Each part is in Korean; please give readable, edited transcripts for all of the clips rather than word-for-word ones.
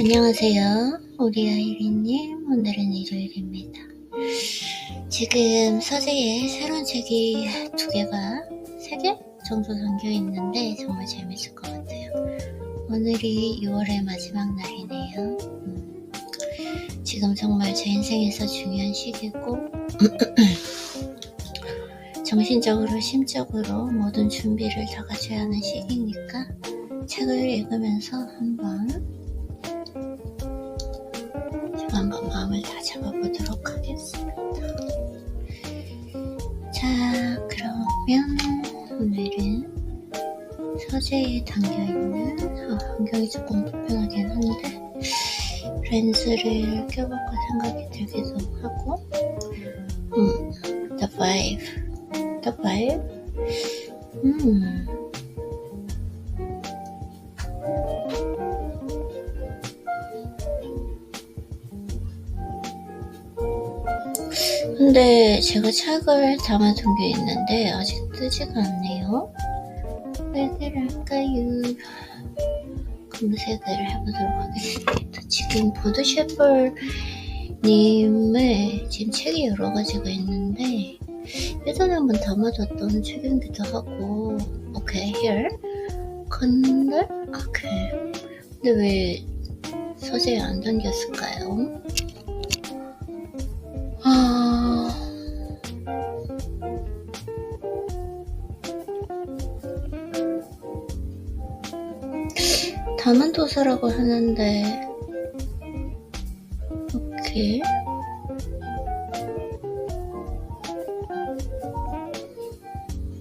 안녕하세요. 우리 아이리님, 오늘은 일요일입니다. 지금 서재에 새로운 책이 2개가 3개 정도 담겨 있는데 정말 재밌을 것 같아요. 오늘이 6월의 마지막 날이네요. 지금 정말 제 인생에서 중요한 시기고 정신적으로 심적으로 모든 준비를 다 갖춰야 하는 시기니까 책을 읽으면서 한번 마음을 다 잡아보도록 하겠습니다. 자, 그러면 오늘은 서재에 담겨있는 환경이 조금 불편하긴 한데 렌즈를 껴볼까 생각이 들기도 하고 The Vibe 근데 제가 책을 담아둔 게 있는데 아직 뜨지가 않네요. 왜들 할까요? 검색을 해보도록 하겠습니다. 지금 보드 셰퍼님의 지금 책이 여러 가지가 있는데 예전에 한번 담아뒀던 책이기도 하고 오케이, here 근데 왜 서재에 안 담겼을까요? 담은도서라고 하는데 오케이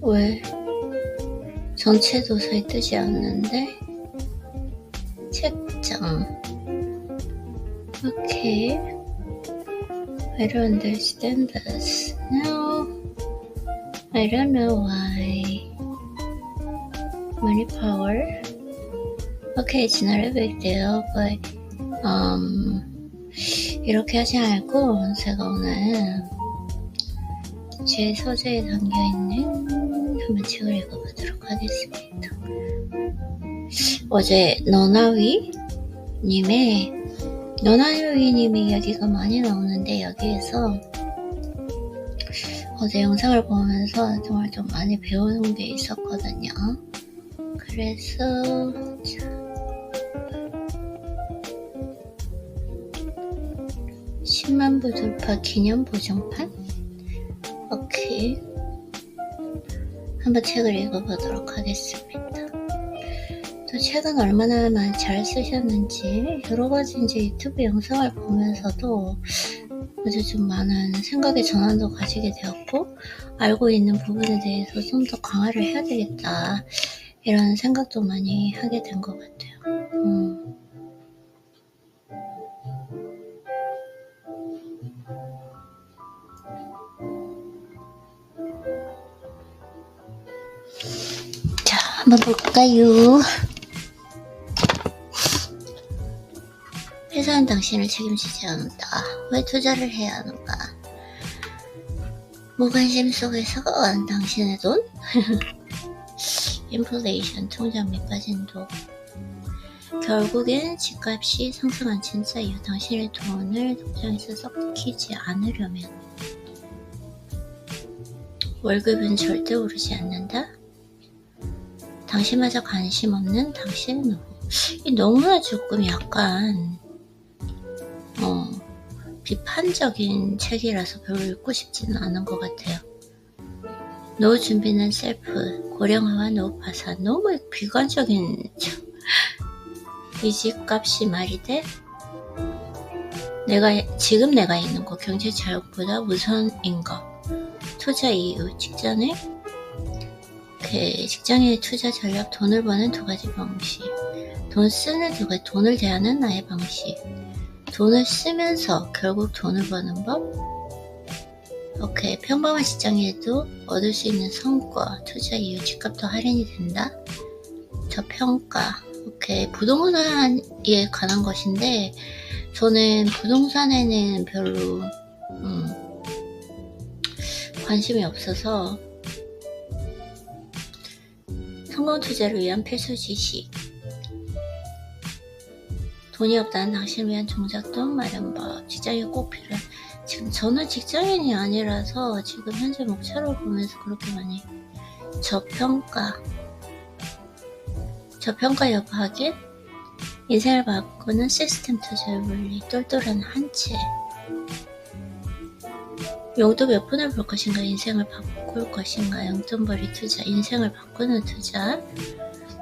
왜 전체 도서에 뜨지 않는데 책장 오케이 I don't understand this. No, I don't know why. Money power. Okay, it's not a big deal, but 이렇게 하지 말고 제가 오늘 제 서재에 담겨있는 한번 책을 읽어보도록 하겠습니다. 어제 너나위님의 이야기가 많이 나오는데 여기에서 어제 영상을 보면서 정말 좀 많이 배우는 게 있었거든요. 그래서 10만 부 돌파 기념 보정판? 오케이. 한번 책을 읽어보도록 하겠습니다. 또 책은 얼마나 잘 쓰셨는지 여러 가지 이제 유튜브 영상을 보면서도 아주 좀 많은 생각의 전환도 가지게 되었고 알고 있는 부분에 대해서 좀 더 강화를 해야 되겠다 이런 생각도 많이 하게 된 것 같아요. 자, 한번 볼까요? 회사는 당신을 책임지지 않는다. 왜 투자를 해야 하는가? 무관심 속에서 당신의 돈? 인플레이션, 통장 및 빠진 돈. 결국엔 집값이 상승한 진짜 이유. 당신의 돈을 통장에서 썩히지 않으려면 월급은 절대 오르지 않는다. 당신마저 관심 없는 당신의 노후. 너무나 조금 약간 비판적인 책이라서 별로 읽고 싶지는 않은 것 같아요. 노후 준비는 셀프, 고령화와 노후 파산. 너무 비관적인 이 집값이 말이 돼? 지금 내가 있는 거 경제 자유보다 우선인 거. 투자 이유, 직장의 투자 전략, 돈을 버는 2가지 방식. 돈 쓰는 2가지, 돈을 대하는 나의 방식. 돈을 쓰면서 결국 돈을 버는 법. 오케이, 평범한 직장에도 얻을 수 있는 성과, 투자 이유, 집값도 할인이 된다. 저평가. 오케이, 부동산에 관한 것인데 저는 부동산에는 별로 관심이 없어서 성공 투자를 위한 필수 지식. 돈이 없다는 당신을 위한 종잣돈 마련법. 직장이 꼭 필요해. 지금 저는 직장인이 아니라서 지금 현재 목차를 보면서 그렇게 많이 저평가 여부 확인, 인생을 바꾸는 시스템 투자의 원리, 똘똘한 한채. 용돈 몇 푼을 벌 것인가, 인생을 바꿀 것인가, 용돈벌이 투자, 인생을 바꾸는 투자,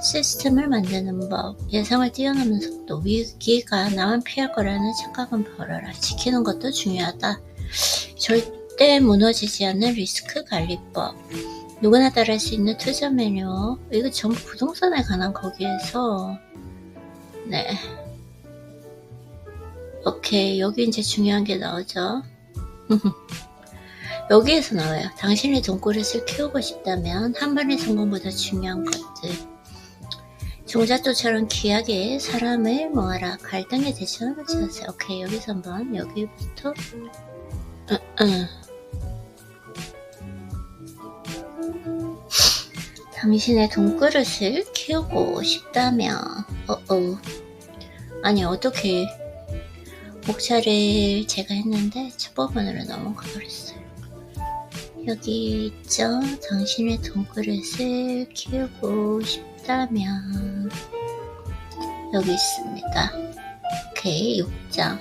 시스템을 만드는 법, 예상을 뛰어넘는 속도, 위기가 나만 피할 거라는 착각은 버려라. 지키는 것도 중요하다. 절대 무너지지 않는 리스크 관리법, 누구나 따라할 수 있는 투자 매뉴얼. 이거 전부 부동산에 관한 거기에서. 네. 오케이, 여기 이제 중요한 게 나오죠. 여기에서 나와요. 당신의 돈그릇을 키우고 싶다면 한 번의 성공보다 중요한 것들. 종잣돈처럼 귀하게 사람을 모아라. 갈등의 대처를 찾으세요. 오케이, 여기서 한번 여기부터 당신의 돈그릇을 키우고 싶다면 아니 어떻게 목차를 제가 했는데 첫 부분으로 넘어가 버렸어요. 여기 있죠. 당신의 돈그릇을 키우고 싶다면 여기 있습니다. 오케이, 6장.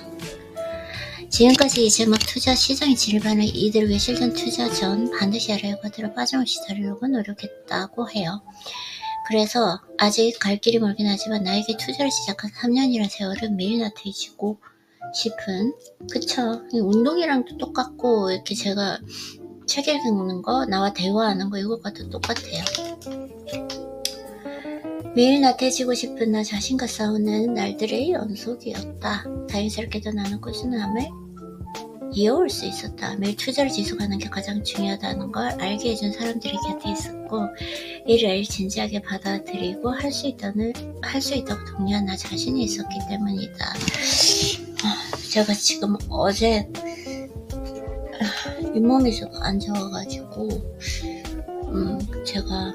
지금까지 이제 막 투자 시장이 지르반을 이들 외실된 투자 전 반드시 알아야 거들어 빠짐없이 다루려고 노력했다고 해요. 그래서 아직 갈 길이 멀긴 하지만 나에게 투자를 시작한 3년이라는 세월은 매일 나태해지고 싶은, 그쵸? 운동이랑도 똑같고 이렇게 제가 책 읽는 거, 나와 대화하는 거 이것과도 똑같아요. 매일 나태해지고 싶은 나 자신과 싸우는 날들의 연속이었다. 다행스럽게도 나는 꾸준함을 이어올 수 있었다. 매일 투자를 지속하는 게 가장 중요하다는 걸 알게 해준 사람들이 곁에 있었고, 이를 진지하게 받아들이고 할 수 있다고 독려한 나 자신이 있었기 때문이다. 제가 지금 어제 잇몸이 좀 안 좋아가지고 제가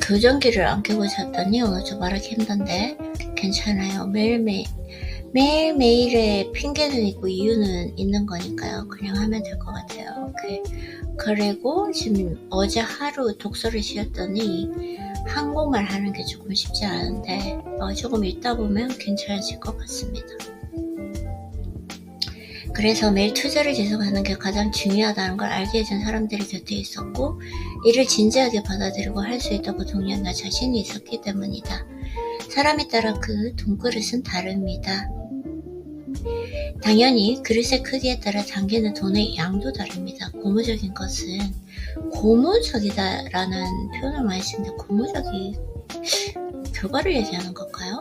교정기를 안 껴고 잤더니 오늘 좀 말하기 힘든데 괜찮아요. 매일매일의 핑계는 있고 이유는 있는 거니까요. 그냥 하면 될 것 같아요. 오케이. 그리고 지금 어제 하루 독서를 쉬었더니 한국말 하는 게 조금 쉽지 않은데 조금 읽다 보면 괜찮아질 것 같습니다. 그래서 매일 투자를 지속하는 게 가장 중요하다는 걸 알게 해준 사람들이 곁에 있었고, 이를 진지하게 받아들이고 할 수 있다고 독려한 나 자신이 있었기 때문이다. 사람에 따라 그 돈그릇은 다릅니다. 당연히 그릇의 크기에 따라 담기는 돈의 양도 다릅니다. 고무적인 것은 고무적이다라는 표현을 많이 쓰는데 고무적이 결과를 얘기하는 걸까요?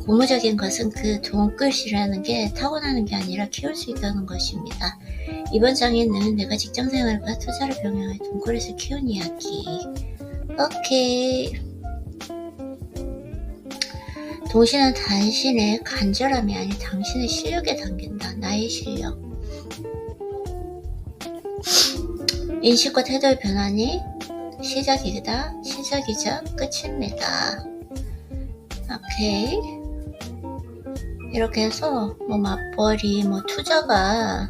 고무적인 것은 그 돈끝이라는 게 타고나는 게 아니라 키울 수 있다는 것입니다. 이번 장에는 내가 직장생활과 투자를 병행해 돈그릇을 키운 이야기. 오케이. 동시는 당신의 간절함이 아닌 당신의 실력에 담긴다. 나의 실력. 인식과 태도의 변환이 시작이자 끝입니다. 오케이. 이렇게 해서 맞벌이 투자가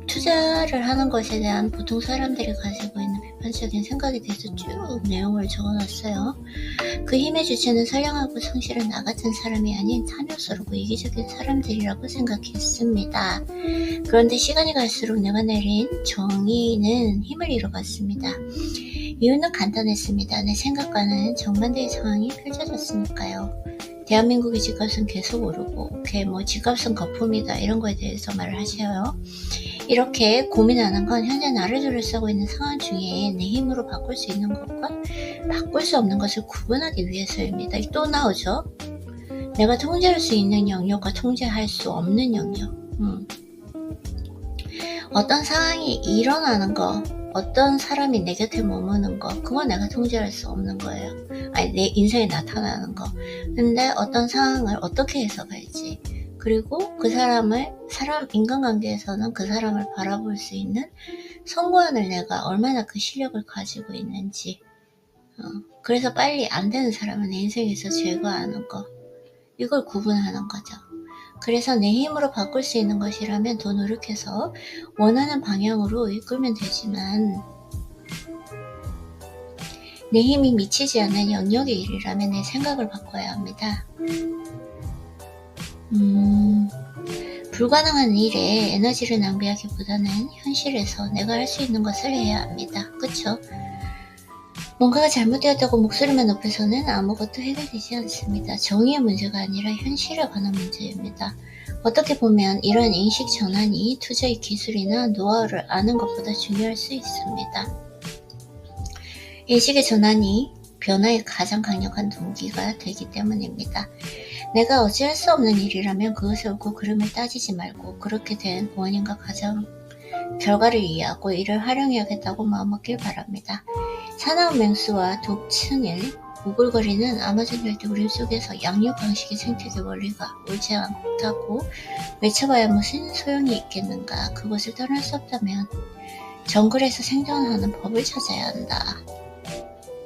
투자를 하는 것에 대한 보통 사람들이 가지고 있는 비판적인 생각에 대해서 쭉 내용을 적어놨어요. 그 힘의 주체는 선량하고 성실한 나 같은 사람이 아닌 탐욕스럽고 이기적인 사람들이라고 생각했습니다. 그런데 시간이 갈수록 내가 내린 정의는 힘을 잃어갔습니다. 이유는 간단했습니다. 내 생각과는 정반대의 상황이 펼쳐졌으니까요. 대한민국의 집값은 계속 오르고 집값은 거품이다 이런 거에 대해서 말을 하셔요. 이렇게 고민하는 건 현재 나를 둘러싸고 있는 상황 중에 내 힘으로 바꿀 수 있는 것과 바꿀 수 없는 것을 구분하기 위해서입니다. 또 나오죠. 내가 통제할 수 있는 영역과 통제할 수 없는 영역. 어떤 상황이 일어나는 거, 어떤 사람이 내 곁에 머무는 거, 그건 내가 통제할 수 없는 거예요. 아니, 내 인생에 나타나는 거. 근데 어떤 상황을 어떻게 해석할지, 그리고 그 사람 인간관계에서는 그 사람을 바라볼 수 있는 선고안을 내가 얼마나 그 실력을 가지고 있는지. 그래서 빨리 안 되는 사람은 내 인생에서 제거하는 거. 이걸 구분하는 거죠. 그래서 내 힘으로 바꿀 수 있는 것이라면 더 노력해서 원하는 방향으로 이끌면 되지만, 내 힘이 미치지 않는 영역의 일이라면 내 생각을 바꿔야 합니다. 불가능한 일에 에너지를 낭비하기보다는 현실에서 내가 할 수 있는 것을 해야 합니다. 그쵸? 뭔가가 잘못되었다고 목소리만 높여서는 아무것도 해결되지 않습니다. 정의의 문제가 아니라 현실에 관한 문제입니다. 어떻게 보면 이러한 인식 전환이 투자의 기술이나 노하우를 아는 것보다 중요할 수 있습니다. 인식의 전환이 변화의 가장 강력한 동기가 되기 때문입니다. 내가 어찌할 수 없는 일이라면 그것을 옳고 그름을 따지지 말고 그렇게 된 원인과 가장 결과를 이해하고 이를 활용해야겠다고 마음먹길 바랍니다. 사나운 맹수와 독층일 우글거리는 아마존 열대우림 속에서 양육 방식의 생태계 원리가 옳지 않다고 외쳐봐야 무슨 소용이 있겠는가. 그것을 떠날 수 없다면 정글에서 생존하는 법을 찾아야 한다.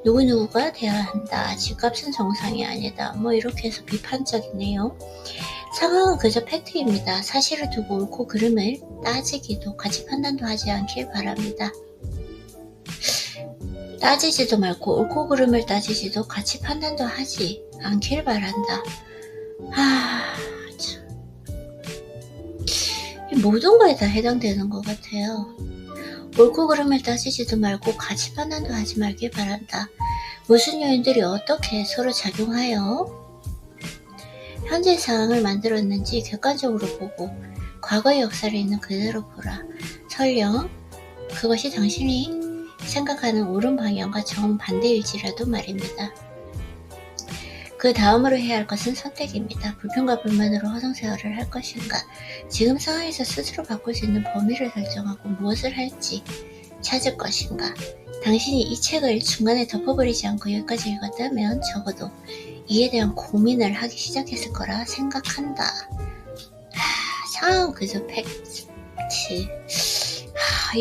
누구누구가 돼야 한다. 집값은 정상이 아니다. 이렇게 해서 비판적인 내용. 상황은 그저 팩트입니다. 사실을 두고 옳고 그름을 따지기도 가치 판단도 하지 않길 바랍니다. 따지지도 말고 옳고 그름을 따지지도 가치 판단도 하지 않길 바란다. 참. 모든 거에 다 해당되는 것 같아요. 옳고 그름을 따지지도 말고 가치 판단도 하지 말길 바란다. 무슨 요인들이 어떻게 서로 작용하여 현재 상황을 만들었는지 객관적으로 보고 과거의 역사를 있는 그대로 보라. 설령 그것이 당신이 생각하는 옳은 방향과 정반대일지라도 말입니다. 그 다음으로 해야 할 것은 선택입니다. 불평과 불만으로 허송세월을 할 것인가. 지금 상황에서 스스로 바꿀 수 있는 범위를 설정하고 무엇을 할지 찾을 것인가. 당신이 이 책을 중간에 덮어버리지 않고 여기까지 읽었다면 적어도 이에 대한 고민을 하기 시작했을 거라 생각한다. 상황은 그저 팩트.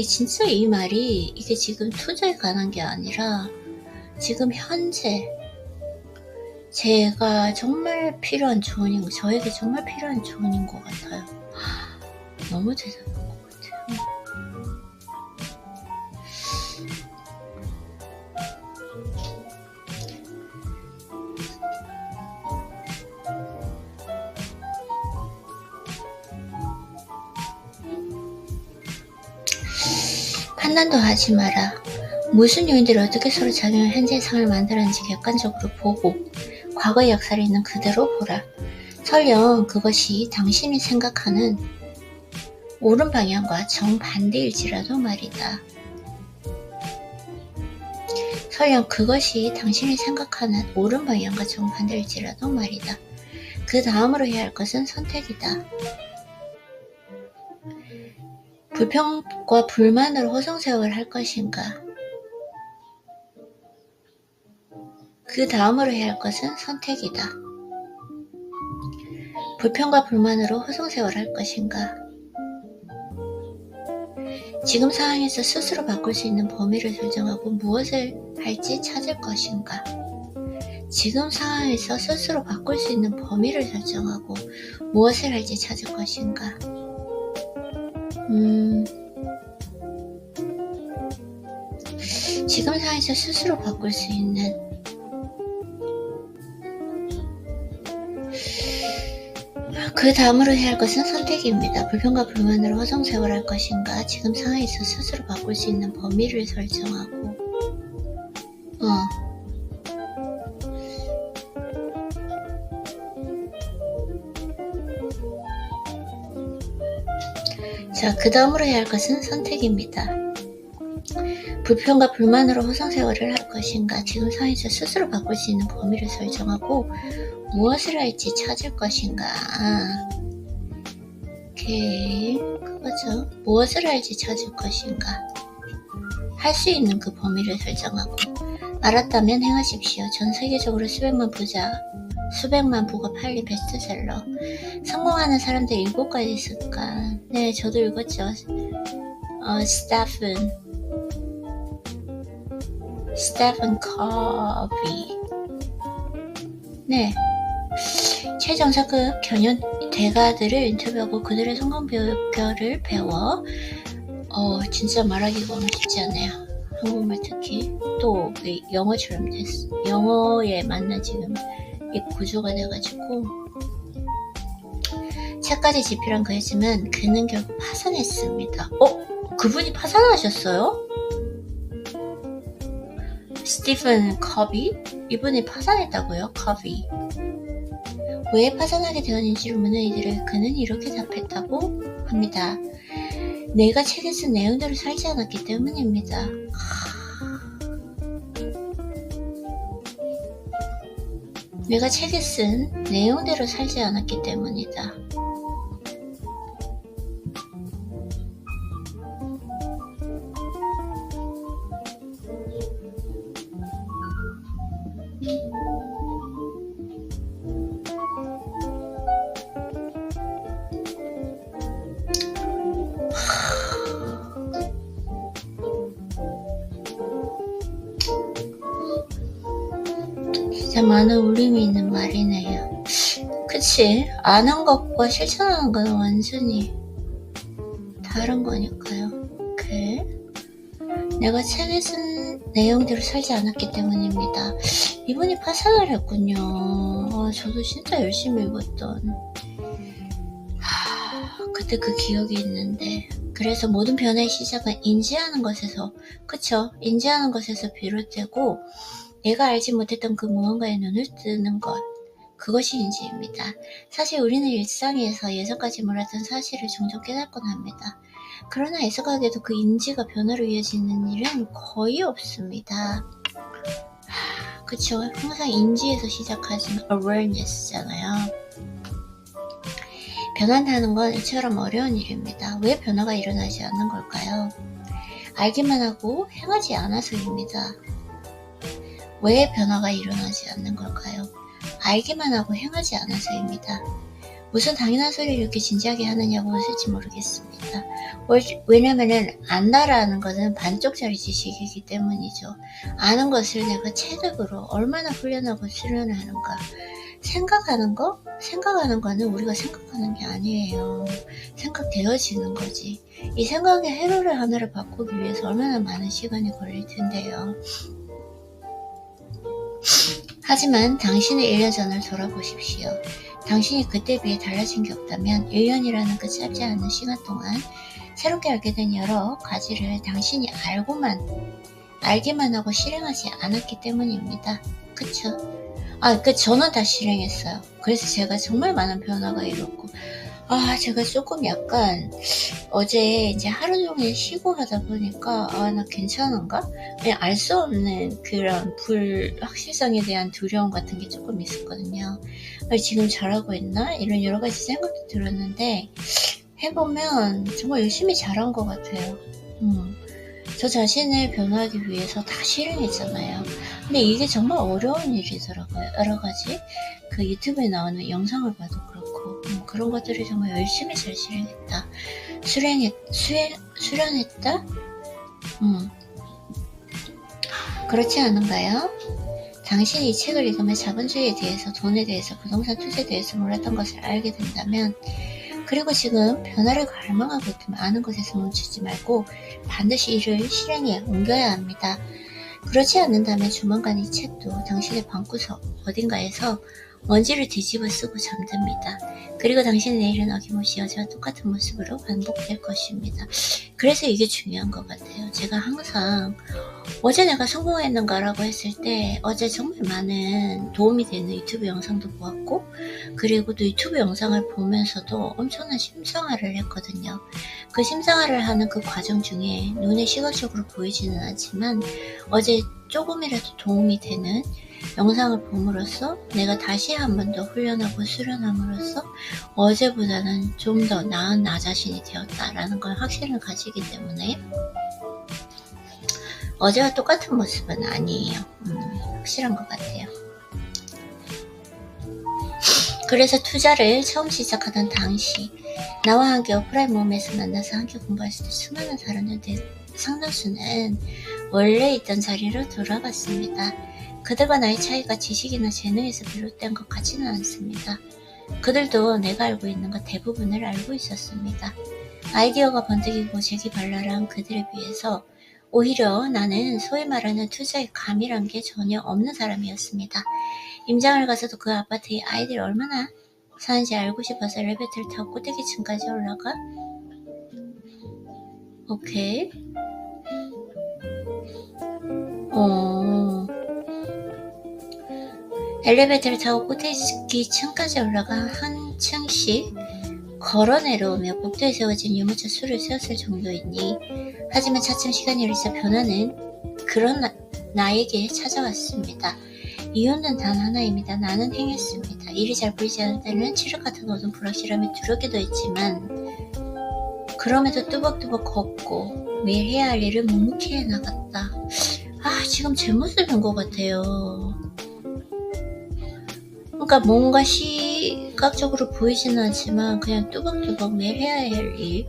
진짜 이 말이 이게 지금 투자에 관한 게 아니라 지금 현재 제가 정말 필요한 조언인, 저에게 정말 필요한 조언인 것 같아요. 너무 대단한 것 같아요. 판단도 하지 마라. 무슨 요인들이 어떻게 서로 작용해 현재의 상을 만들었는지 객관적으로 보고 과거의 역사를 있는 그대로 보라. 설령 그것이 당신이 생각하는 옳은 방향과 정반대일지라도 말이다. 설령 그것이 당신이 생각하는 옳은 방향과 정반대일지라도 말이다. 그 다음으로 해야 할 것은 선택이다. 불평과 불만으로 허송세월을 할 것인가. 그 다음으로 해야 할 것은 선택이다. 불평과 불만으로 허송세월을 할 것인가. 지금 상황에서 스스로 바꿀 수 있는 범위를 설정하고 무엇을 할지 찾을 것인가. 지금 상황에서 스스로 바꿀 수 있는 범위를 설정하고 무엇을 할지 찾을 것인가. 지금 상황에서 스스로 바꿀 수 있는 그 다음으로 해야 할 것은 선택입니다. 불평과 불만으로 허송세월을 할 것인가. 지금 상황에서 스스로 바꿀 수 있는 범위를 설정하고 자, 그 다음으로 해야 할 것은 선택입니다. 불평과 불만으로 허송세월을 할 것인가. 지금 상황에서 스스로 바꿀 수 있는 범위를 설정하고 무엇을 할지 찾을 것인가. 오케이, 그거죠. 무엇을 할지 찾을 것인가. 할 수 있는 그 범위를 설정하고 알았다면 행하십시오. 전 세계적으로 수백만 부가 팔린 베스트셀러. 성공하는 사람들 7가지 습관. 네, 저도 읽었죠. 스테픈 커비. 네. 최정상급 견연 대가들을 인터뷰하고 그들의 성공 비결을 배워 진짜 말하기가 쉽지 않아요. 한국말 특히 또 영어처럼 됐어. 영어에 맞는 지금 이 구조가 돼가지고 책까지 집필한 그였지만 그는 결국 파산했습니다. 그분이 파산하셨어요? 스티븐 커비? 이분이 파산했다고요? 커비. 왜 파산하게 되었는지를 묻는 이들을 그는 이렇게 답했다고 합니다. 내가 책에 쓴 내용대로 살지 않았기 때문입니다. 내가 책에 쓴 내용대로 살지 않았기 때문이다. 진짜 많은 울림이 있는 말이네요. 그치? 아는 것과 실천하는 건 완전히 다른 거니까요. 오케이. 내가 책에 쓴 내용대로 살지 않았기 때문입니다. 이분이 파산을 했군요. 저도 진짜 열심히 읽었던 그때 그 기억이 있는데, 그래서 모든 변화의 시작은 인지하는 것에서, 그쵸? 인지하는 것에서 비롯되고 내가 알지 못했던 그 무언가에 눈을 뜨는 것, 그것이 인지입니다. 사실 우리는 일상에서 예전까지 몰랐던 사실을 종종 깨닫곤 합니다. 그러나 애석하게도 그 인지가 변화로 이어지는 일은 거의 없습니다. 그쵸? 항상 인지에서 시작하지만 awareness잖아요. 변한다는 건 이처럼 어려운 일입니다. 왜 변화가 일어나지 않는 걸까요? 알기만 하고 행하지 않아서입니다. 왜 변화가 일어나지 않는 걸까요? 알기만 하고 행하지 않아서입니다. 무슨 당연한 소리를 이렇게 진지하게 하느냐고 웃을지 모르겠습니다. 왜냐면은 안다라는 것은 반쪽짜리 지식이기 때문이죠. 아는 것을 내가 체득으로 얼마나 훈련하고 수련하는가. 생각하는 거는 우리가 생각하는 게 아니에요. 생각되어지는 거지. 이 생각의 회로를 하나를 바꾸기 위해서 얼마나 많은 시간이 걸릴 텐데요. 하지만 당신의 1년 전을 돌아보십시오. 당신이 그때에 비해 달라진 게 없다면 1년이라는 그 짧지 않은 시간 동안 새롭게 알게 된 여러 가지를 당신이 알기만 하고 실행하지 않았기 때문입니다. 그쵸? 저는 다 실행했어요. 그래서 제가 정말 많은 변화가 일었고, 제가 조금 약간 어제 이제 하루 종일 쉬고 하다 보니까 나 괜찮은가? 그냥 알 수 없는 그런 불확실성에 대한 두려움 같은 게 조금 있었거든요. 지금 잘하고 있나? 이런 여러 가지 생각도 들었는데 해보면 정말 열심히 잘한 것 같아요. 저 자신을 변화하기 위해서 다 실행했잖아요. 근데 이게 정말 어려운 일이더라고요. 여러 가지 그 유튜브에 나오는 영상을 봐도 그렇고 그런 것들을 정말 열심히 잘 실행했다. 수련했다? 그렇지 않은가요? 당신이 이 책을 읽으며 자본주의에 대해서, 돈에 대해서, 부동산 투자에 대해서 몰랐던 것을 알게 된다면, 그리고 지금 변화를 갈망하고 있다면 아는 것에서 멈추지 말고 반드시 이를 실행에 옮겨야 합니다. 그렇지 않는다면 조만간 이 책도 당신의 방구석 어딘가에서 먼지를 뒤집어 쓰고 잠듭니다. 그리고 당신의 내일은 어김없이 어제와 똑같은 모습으로 반복될 것입니다. 그래서 이게 중요한 것 같아요. 제가 항상 어제 내가 성공했는가 라고 했을 때 어제 정말 많은 도움이 되는 유튜브 영상도 보았고, 그리고 또 유튜브 영상을 보면서도 엄청난 심상화를 했거든요. 그 심상화를 하는 그 과정 중에 눈에 시각적으로 보이지는 않지만 어제 조금이라도 도움이 되는 영상을 봄으로써 내가 다시 한 번 더 훈련하고 수련함으로써 어제보다는 좀 더 나은 나 자신이 되었다라는 걸 확신을 가지기 때문에 어제와 똑같은 모습은 아니에요. 확실한 것 같아요. 그래서 투자를 처음 시작하던 당시 나와 함께 오프라인 모임에서 만나서 함께 공부했을 때 수많은 사람들 상당수는 원래 있던 자리로 돌아갔습니다. 그들과 나의 차이가 지식이나 재능에서 비롯된 것 같지는 않습니다. 그들도 내가 알고 있는 것 대부분을 알고 있었습니다. 아이디어가 번뜩이고 재기발랄한 그들에 비해서 오히려 나는 소위 말하는 투자의 감이란 게 전혀 없는 사람이었습니다. 임장을 가서도 그 아파트의 아이들이 얼마나 사는지 알고 싶어서 엘리베이터를 타고 꼭대기층까지 올라가? 오케이. 엘리베이터를 타고 꼭대기층까지 올라가 한 층씩 걸어 내려오며 복도에 세워진 유모차 수를 세웠을 정도이니, 하지만 차츰 시간이 흘러서 변화는 그런 나에게 찾아왔습니다. 이유는 단 하나입니다. 나는 행했습니다. 일이 잘 보이지 않을 때는 칠흑 같은 어두운 불확실함이 두렵게도 했지만 그럼에도 뚜벅뚜벅 걷고 매일 해야 할 일을 묵묵히 해나갔다. 지금 제 모습인 것 같아요. 그러니까 뭔가 시각적으로 보이지는 않지만 그냥 뚜벅뚜벅 매일 해야 할 일.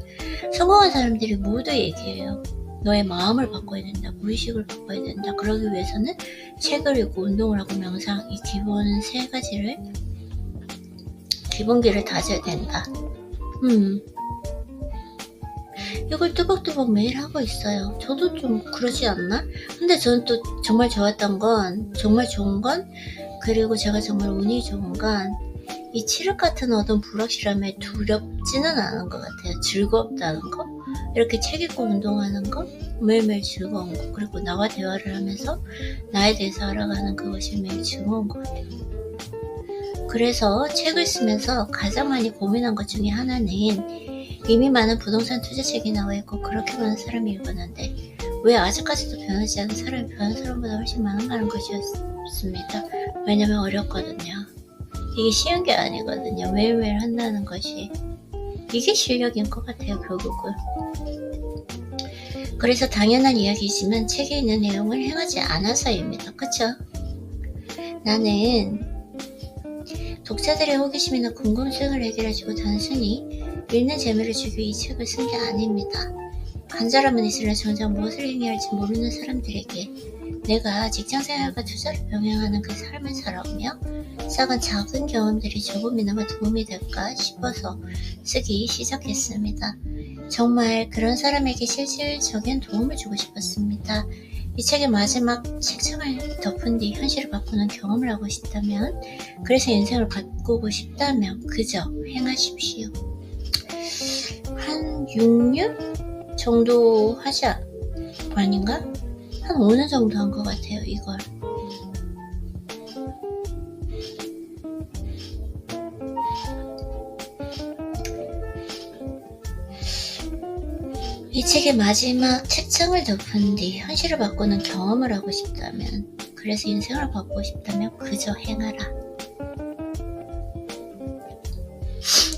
성공한 사람들이 모두 얘기해요. 너의 마음을 바꿔야 된다. 무의식을 바꿔야 된다. 그러기 위해서는 책을 읽고 운동을 하고 명상, 이 기본 3가지를 기본기를 다져야 된다. 이걸 뚜벅뚜벅 매일 하고 있어요. 저도 좀 그러지 않나? 근데 저는 또 정말 좋았던 건, 정말 좋은 건, 그리고 제가 정말 운이 좋은 건 이 칠흑 같은 어떤 불확실함에 두렵지는 않은 것 같아요. 즐겁다는 거, 이렇게 책 읽고 운동하는 거, 매일매일 즐거운 거, 그리고 나와 대화를 하면서 나에 대해서 알아가는 그것이 매일 즐거운 것 같아요. 그래서 책을 쓰면서 가장 많이 고민한 것 중에 하나는 이미 많은 부동산 투자책이 나와 있고 그렇게 많은 사람이 읽었는데 왜 아직까지도 변하지 않은 사람이 변한 사람보다 훨씬 많은가는 것이었습니다. 왜냐면 어렵거든요. 이게 쉬운 게 아니거든요. 매일매일 한다는 것이. 이게 실력인 것 같아요, 결국은. 그래서 당연한 이야기지만 책에 있는 내용을 행하지 않아서입니다. 그쵸? 나는 독자들의 호기심이나 궁금증을 해결해주고 단순히 읽는 재미를 주기 위해 이 책을 쓴 게 아닙니다. 간절함은 있으나 정작 무엇을 행해야 할지 모르는 사람들에게 내가 직장생활과 투자를 병행하는 그 삶을 살아오며 쌓은 작은 경험들이 조금이나마 도움이 될까 싶어서 쓰기 시작했습니다. 정말 그런 사람에게 실질적인 도움을 주고 싶었습니다. 이 책의 마지막 책장을 덮은 뒤 현실을 바꾸는 경험을 하고 싶다면, 그래서 인생을 바꾸고 싶다면 그저 행하십시오. 한 6년 정도 하지 아닌가? 한 5년 정도 한 것 같아요, 이걸. 이 책의 마지막 책장을 덮은 뒤 현실을 바꾸는 경험을 하고 싶다면, 그래서 인생을 바꾸고 싶다면 그저 행하라.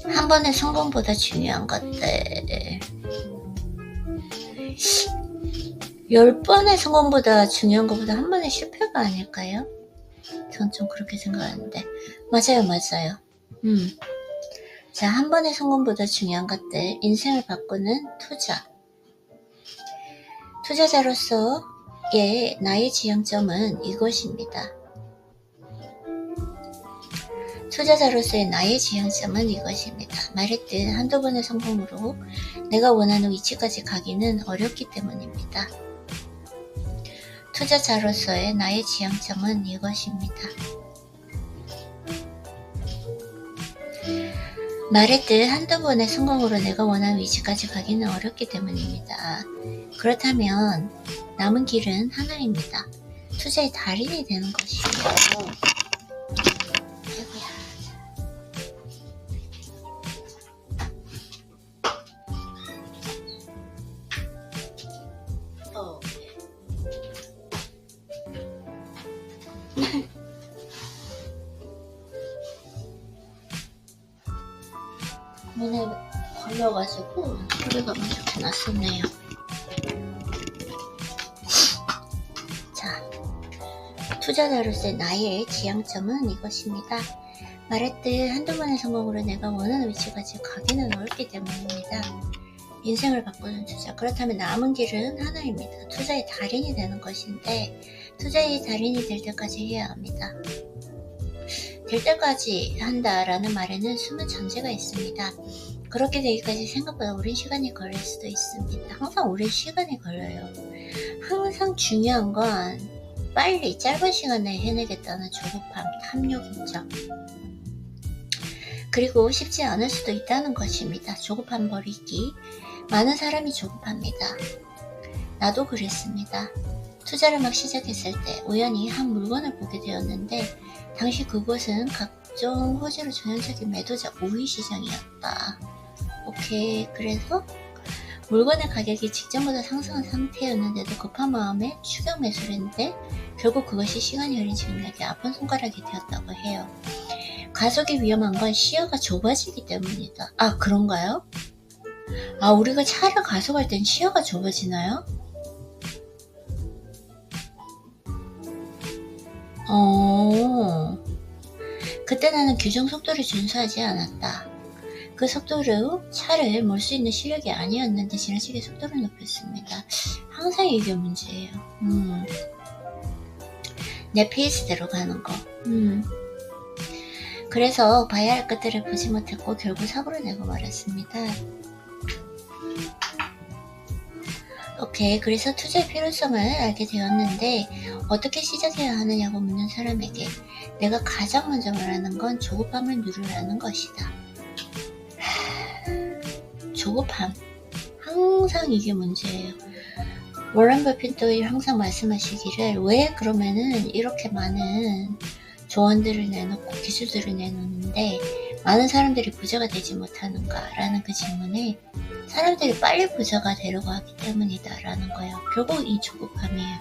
한 번의 성공보다 중요한 것들. 10번의 성공보다 중요한 것보다 한 번의 실패가 아닐까요? 전 좀 그렇게 생각하는데. 맞아요. 자, 한 번의 성공보다 중요한 것들. 인생을 바꾸는 투자. 투자자로서의 나의 지향점은 이것입니다. 투자자로서의 나의 지향점은 이것입니다. 말했듯 한두 번의 성공으로 내가 원하는 위치까지 가기는 어렵기 때문입니다. 투자자로서의 나의 지향점은 이것입니다. 말했듯 한두 번의 성공으로 내가 원하는 위치까지 가기는 어렵기 때문입니다. 그렇다면 남은 길은 하나입니다. 투자의 달인이 되는 것이에요. 문에 걸려가지고 소리가 무척 났었네요. 자, 투자자로서의 나의 지향점은 이것입니다. 말했듯 한두 번의 성공으로 내가 원하는 위치까지 가기는 어렵기 때문입니다. 인생을 바꾸는 투자. 그렇다면 남은 길은 하나입니다. 투자의 달인이 되는 것인데 투자의 달인이 될 때까지 해야 합니다. 될 때까지 한다라는 말에는 숨은 전제가 있습니다. 그렇게 되기까지 생각보다 오랜 시간이 걸릴 수도 있습니다. 항상 오랜 시간이 걸려요. 항상 중요한 건 빨리 짧은 시간 내에 해내겠다는 조급함, 탐욕이죠. 그리고 쉽지 않을 수도 있다는 것입니다. 조급함 버리기. 많은 사람이 조급합니다. 나도 그랬습니다. 투자를 막 시작했을 때 우연히 한 물건을 보게 되었는데 당시 그곳은 각종 호재로 전형적인 매도자 우위 시장이었다. 오케이, 그래서 물건의 가격이 직전보다 상승한 상태였는데도 급한 마음에 추격 매수를 했는데 결국 그것이 시간이 흐린 지금 내게 아픈 손가락이 되었다고 해요. 가속이 위험한 건 시야가 좁아지기 때문이다. 아, 그런가요? 아, 우리가 차를 가속할 땐 시야가 좁아지나요? 그때 나는 규정 속도를 준수하지 않았다. 그 속도로 차를 몰 수 있는 시력이 아니었는데 지나치게 속도를 높였습니다. 항상 이게 문제예요. 내 페이스대로 가는 거. 그래서 봐야 할 것들을 보지 못했고 결국 사고를 내고 말았습니다. 오케이, 그래서 투자의 필요성을 알게 되었는데 어떻게 시작해야 하느냐고 묻는 사람에게 내가 가장 먼저 말하는 건 조급함을 누르라는 것이다. 조급함. 항상 이게 문제예요. 워런 버핏도 항상 말씀하시기를 왜 그러면은 이렇게 많은 조언들을 내놓고 기술들을 내놓는데 많은 사람들이 부자가 되지 못하는가 라는 그 질문에 사람들이 빨리 부자가 되려고 하기 때문이다 라는 거예요. 결국 이 조급함이에요.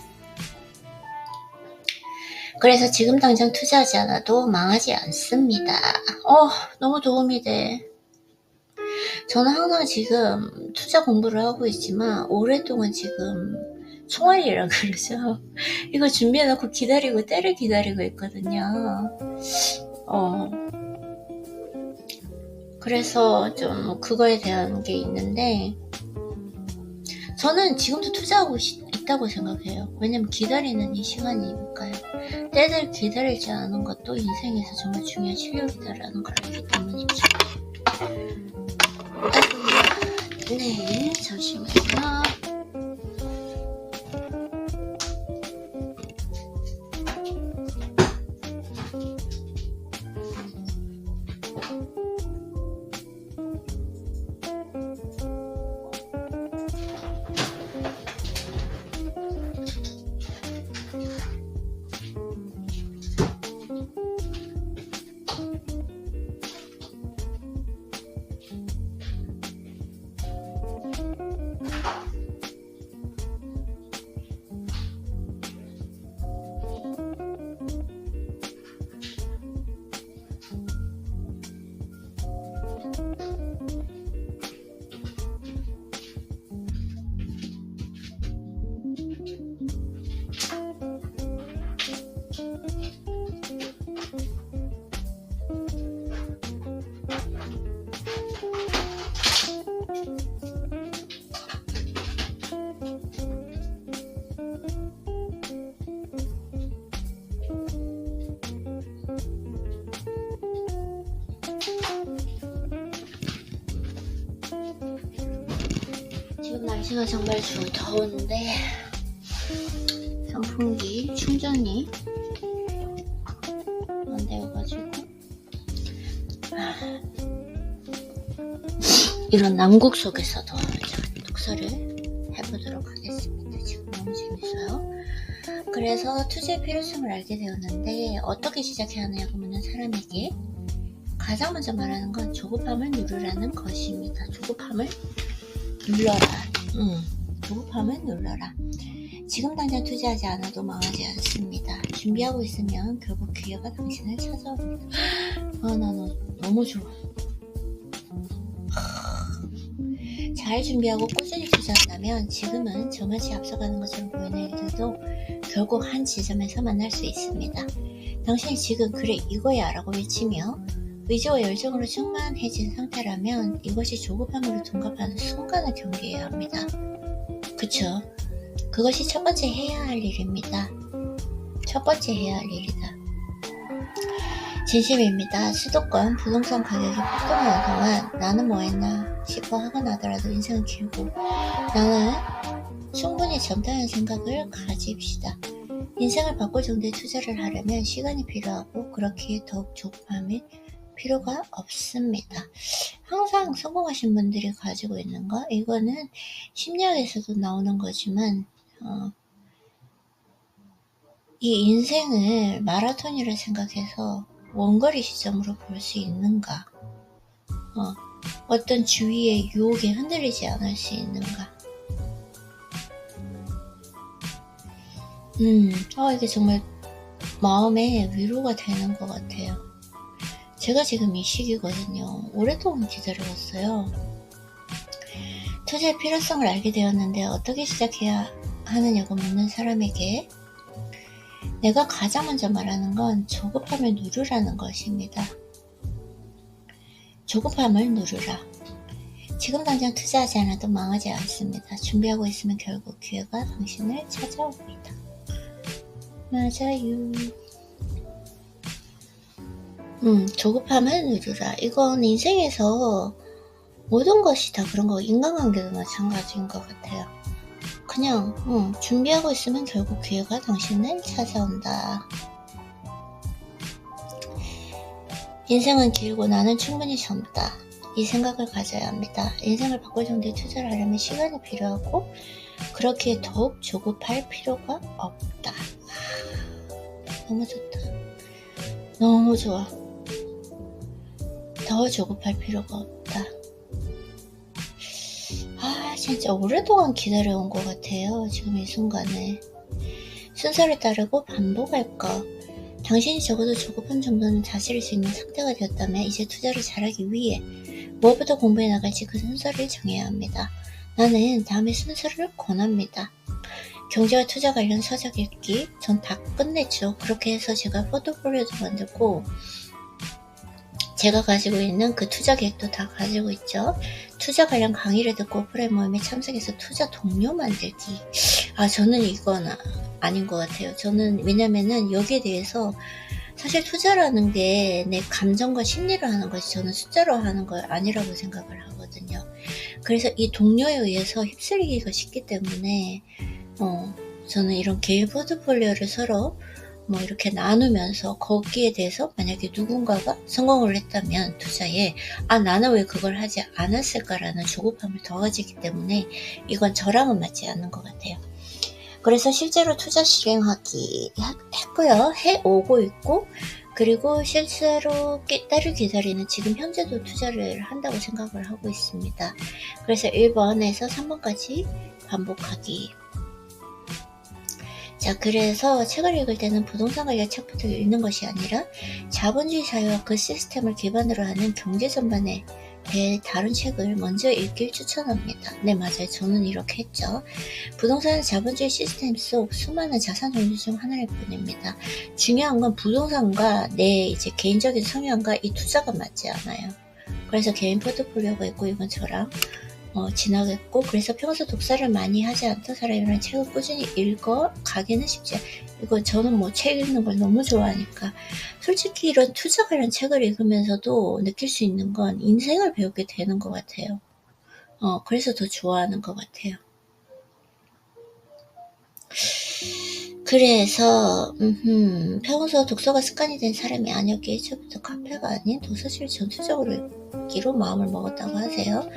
그래서 지금 당장 투자하지 않아도 망하지 않습니다. 너무 도움이 돼. 저는 항상 지금 투자 공부를 하고 있지만 오랫동안 지금 총알이라 그러죠. 이거 준비해놓고 기다리고 때를 기다리고 있거든요. 그래서 좀 그거에 대한 게 있는데 저는 지금도 투자하고 있다고 생각해요. 왜냐면 기다리는 이 시간이니까요. 때를 기다리지 않은 것도 인생에서 정말 중요한 실력이다라는 걸 알기 때문이죠. 네, 잠시만요. 지금 날씨가 정말 더운데 선풍기 충전이 안 되어가지고 이런 난국 속에서도 제가 독서를 해보도록 하겠습니다. 지금 너무 재밌어요. 그래서 투자의 필요성을 알게 되었는데 어떻게 시작해야 하냐고 묻는 사람에게 가장 먼저 말하는 건 조급함을 누르라는 것입니다. 조급함을 눌러라. 조급함을 눌러라. 지금 당장 투자하지 않아도 망하지 않습니다. 준비하고 있으면 결국 기회가 당신을 찾아옵니다. 나 너무 좋아. 잘 준비하고 꾸준히 투자한다면 지금은 저만치 앞서가는 것처럼 보이는 일들도 결국 한 지점에서 만날 수 있습니다. 당신이 지금 그래 이거야 라고 외치며 의지와 열정으로 충만해진 상태라면 이것이 조급함으로 둔갑하는 순간을 경계해야 합니다. 그쵸? 그것이 첫 번째 해야 할 일입니다. 첫 번째 해야 할 일이다. 진심입니다. 수도권 부동산 가격이 폭등하는 동안 나는 뭐 했나 싶어 하고 나더라도 인생은 길고 나는 충분히 젊다는 생각을 가집시다. 인생을 바꿀 정도의 투자를 하려면 시간이 필요하고 그렇기에 더욱 조급함이 필요가 없습니다. 항상 성공하신 분들이 가지고 있는 거, 이거는 심리학에서도 나오는 거지만 이 인생을 마라톤이라 생각해서 원거리 시점으로 볼 수 있는가, 어떤 주위의 유혹에 흔들리지 않을 수 있는가. 이게 정말 마음에 위로가 되는 것 같아요. 제가 지금 이 시기거든요. 오랫동안 기다려왔어요. 투자의 필요성을 알게 되었는데 어떻게 시작해야 하느냐고 묻는 사람에게 내가 가장 먼저 말하는 건 조급함을 누르라는 것입니다. 조급함을 누르라. 지금 당장 투자하지 않아도 망하지 않습니다. 준비하고 있으면 결국 기회가 당신을 찾아옵니다. 맞아요. 조급함을 누르라. 이건 인생에서 모든 것이 다 그런 거, 인간관계도 마찬가지인 것 같아요. 그냥 준비하고 있으면 결국 기회가 당신을 찾아온다. 인생은 길고 나는 충분히 젊다. 이 생각을 가져야 합니다. 인생을 바꿀 정도의 투자를 하려면 시간이 필요하고 그렇기에 더욱 조급할 필요가 없다. 너무 좋다. 너무 좋아. 더 조급할 필요가 없다. 진짜 오랫동안 기다려온 것 같아요. 지금 이 순간에. 순서를 따르고 반복할 것. 당신이 적어도 조급함 정도는 다스릴 수 있는 상태가 되었다면 이제 투자를 잘하기 위해 무엇부터 공부해 나갈지 그 순서를 정해야 합니다. 나는 다음의 순서를 권합니다. 경제와 투자 관련 서적 읽기. 전 다 끝냈죠. 그렇게 해서 제가 포트폴리오도 만들고 제가 가지고 있는 그 투자 계획도 다 가지고 있죠. 투자 관련 강의를 듣고 오프라인 모임에 참석해서 투자 동료 만들기. 저는 이건 아닌 것 같아요. 저는 왜냐면은 여기에 대해서 사실 투자라는 게 내 감정과 심리로 하는 것이 저는 숫자로 하는 거 아니라고 생각을 하거든요. 그래서 이 동료에 의해서 휩쓸리기가 쉽기 때문에 저는 이런 개인 포트폴리오를 서로 이렇게 나누면서 거기에 대해서 만약에 누군가가 성공을 했다면 투자에 나는 왜 그걸 하지 않았을까라는 조급함을 더 가지기 때문에 이건 저랑은 맞지 않는 것 같아요. 그래서 실제로 투자 실행하기 했고요. 해오고 있고 그리고 실제로 때를 기다리는 지금 현재도 투자를 한다고 생각을 하고 있습니다. 그래서 1번에서 3번까지 반복하기. 자, 그래서 책을 읽을 때는 부동산 관련 책부터 읽는 것이 아니라 자본주의 사회와 그 시스템을 기반으로 하는 경제 전반에 대해 다룬 책을 먼저 읽길 추천합니다. 네, 맞아요. 저는 이렇게 했죠. 부동산은 자본주의 시스템 속 수많은 자산 종류 중 하나일 뿐입니다. 중요한 건 부동산과 내 이제 개인적인 성향과 이 투자가 맞지 않아요. 그래서 개인 포트폴리오가 있고 이건 저랑 지나겠고 그래서 평소 독서를 많이 하지 않던 사람이라는 책을 꾸준히 읽어 가기는 쉽지 이거 저는 책 읽는 걸 너무 좋아하니까 솔직히 이런 투자 관련 책을 읽으면서도 느낄 수 있는 건 인생을 배우게 되는 것 같아요. 그래서 더 좋아하는 것 같아요. 그래서 평소 독서가 습관이 된 사람이 아니었기에 처음부터 카페가 아닌 도서실 전투적으로 읽기로 마음을 먹었다고 하세요.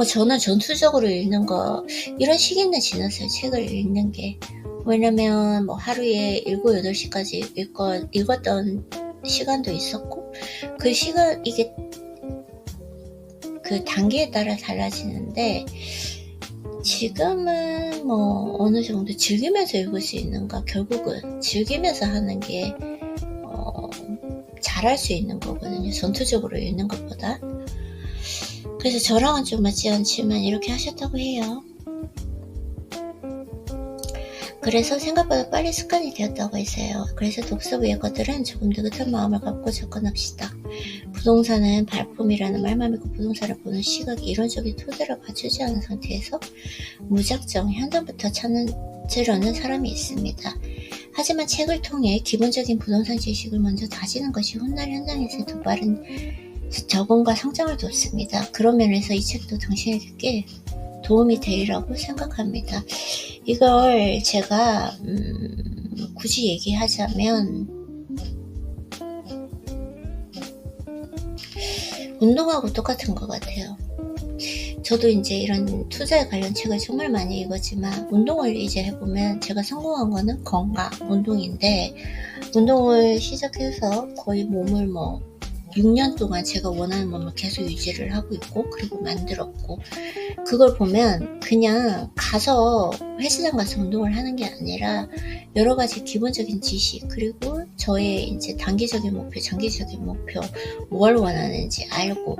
저는 전투적으로 읽는 거 이런 시기는 지났어요. 책을 읽는 게. 왜냐면 하루에 7, 8시까지 읽었던 시간도 있었고 그 시간 이게 그 단계에 따라 달라지는데 지금은 어느 정도 즐기면서 읽을 수 있는가 결국은 즐기면서 하는 게 잘할 수 있는 거거든요. 전투적으로 읽는 것보다. 그래서 저랑은 좀 맞지 않지만 이렇게 하셨다고 해요. 그래서 생각보다 빨리 습관이 되었다고 했어요. 그래서 독서 외의 것들은 조금 느긋한 마음을 갖고 접근합시다. 부동산은 발품이라는 말만 믿고 부동산을 보는 시각이 이론적인 토대를 갖추지 않은 상태에서 무작정 현장부터 찾으려는 사람이 있습니다. 하지만 책을 통해 기본적인 부동산 지식을 먼저 다지는 것이 훗날 현장에서 더 빠른 적응과 성장을 돕습니다. 그런 면에서 이 책도 당신에게 도움이 되리라고 생각합니다. 이걸 제가 굳이 얘기하자면 운동하고 똑같은 것 같아요. 저도 이제 이런 투자에 관련 책을 정말 많이 읽었지만 운동을 이제 해보면 제가 성공한 거는 건강, 운동인데 운동을 시작해서 거의 몸을 6년 동안 제가 원하는 몸을 계속 유지를 하고 있고 그리고 만들었고 그걸 보면 그냥 가서 헬스장 가서 운동을 하는 게 아니라 여러 가지 기본적인 지식 그리고 저의 이제 단기적인 목표, 장기적인 목표 뭘 원하는지 알고